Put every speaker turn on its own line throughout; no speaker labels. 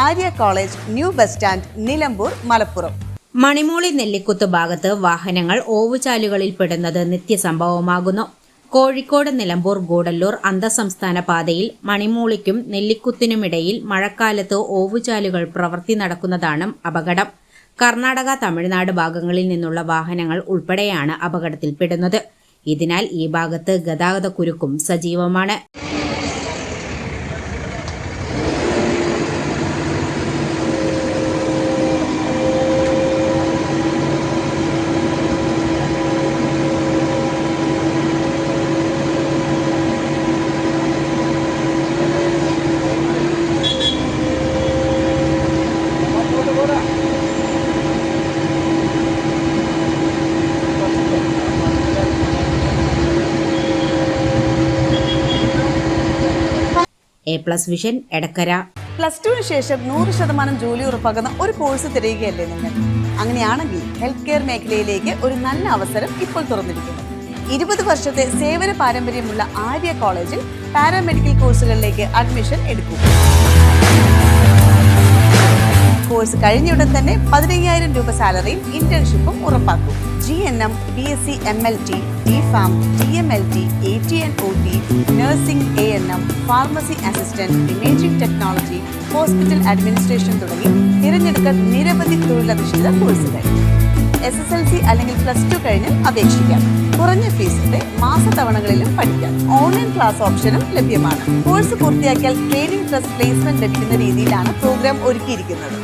Arya college, new bus stand, Nilambur, Malappuram.
Manimooli Nellikuth ഭാഗത്ത് വാഹനങ്ങൾ ഓവുചാലുകളിൽ പെടുന്നത് നിത്യസംഭവമാകുന്നു. കോഴിക്കോട് നിലമ്പൂർ ഗൂഡല്ലൂർ അന്തർസംസ്ഥാന പാതയിൽ മണിമൂളിക്കും നെല്ലിക്കുത്തിനുമിടയിൽ മഴക്കാലത്ത് ഓവുചാലുകൾ പ്രവൃത്തി നടക്കുന്നതാണ് അപകടം. കർണാടക, തമിഴ്നാട് ഭാഗങ്ങളിൽ നിന്നുള്ള വാഹനങ്ങൾ ഉൾപ്പെടെയാണ് അപകടത്തിൽപ്പെടുന്നത്. ഇതിനാൽ ഈ ഭാഗത്ത് ഗതാഗതക്കുരുക്കും സജീവമാണ്. A+ vision Edakkara.
+2 ശേഷം 100% ജോലി ഉറപ്പാക്കുന്ന ഒരു കോഴ്സ് തിരയുകയല്ലേ നിങ്ങൾ? അങ്ങനെയാണെങ്കിൽ ഹെൽത്ത് കെയർ മേഖലയിലേക്ക് ഒരു നല്ല അവസരം ഇപ്പോൾ തുറന്നിരിക്കുന്നു. 20 വർഷത്തെ സേവന പാരമ്പര്യമുള്ള ആര്യ കോളേജിൽ പാരാമെഡിക്കൽ കോഴ്സുകളിലേക്ക് അഡ്മിഷൻ എടുക്കും. കോഴ്സ് കഴിഞ്ഞയുടൻ തന്നെ 15,000 രൂപ സാലറിയും ഇന്റേൺഷിപ്പും ഉറപ്പാക്കും. GNM, BSc MLT, DPharm, DMLT, AT&OT, nursing, ANM, pharmacy assistant, imaging technology, hospital administration തുടങ്ങി തിരഞ്ഞെടുക്കാൻ നിരവധി തൊഴിലധിഷ്ഠിത കോഴ്സുകൾ. SSLC അല്ലെങ്കിൽ +2 കഴിഞ്ഞ് അപേക്ഷിക്കാം. കുറഞ്ഞ ഫീസിന്റെ മാസത്തവണകളിലും പഠിക്കാം. ഓൺലൈൻ ക്ലാസ് ഓപ്ഷനും ലഭ്യമാണ്. കോഴ്സ് പൂർത്തിയാക്കിയാൽ ട്രെയിനിങ് പ്ലസ് പ്ലേസ്മെന്റ് ലഭിക്കുന്ന രീതിയിലാണ് പ്രോഗ്രാം ഒരുക്കിയിരിക്കുന്നത്.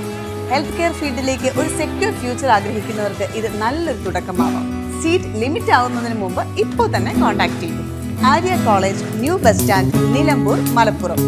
ഹെൽത്ത് കെയർ ഫീൽഡിലേക്ക് ഒരു സെക്യൂർ ഫ്യൂച്ചർ ആഗ്രഹിക്കുന്നവർക്ക് ഇത് നല്ലൊരു തുടക്കമാവാം. സീറ്റ് ലിമിറ്റ് ആവുന്നതിന് മുമ്പ് ഇപ്പോൾ തന്നെ കോൺടാക്ട് ചെയ്യും. Arya college, new bus stand, Nilambur, Malappuram.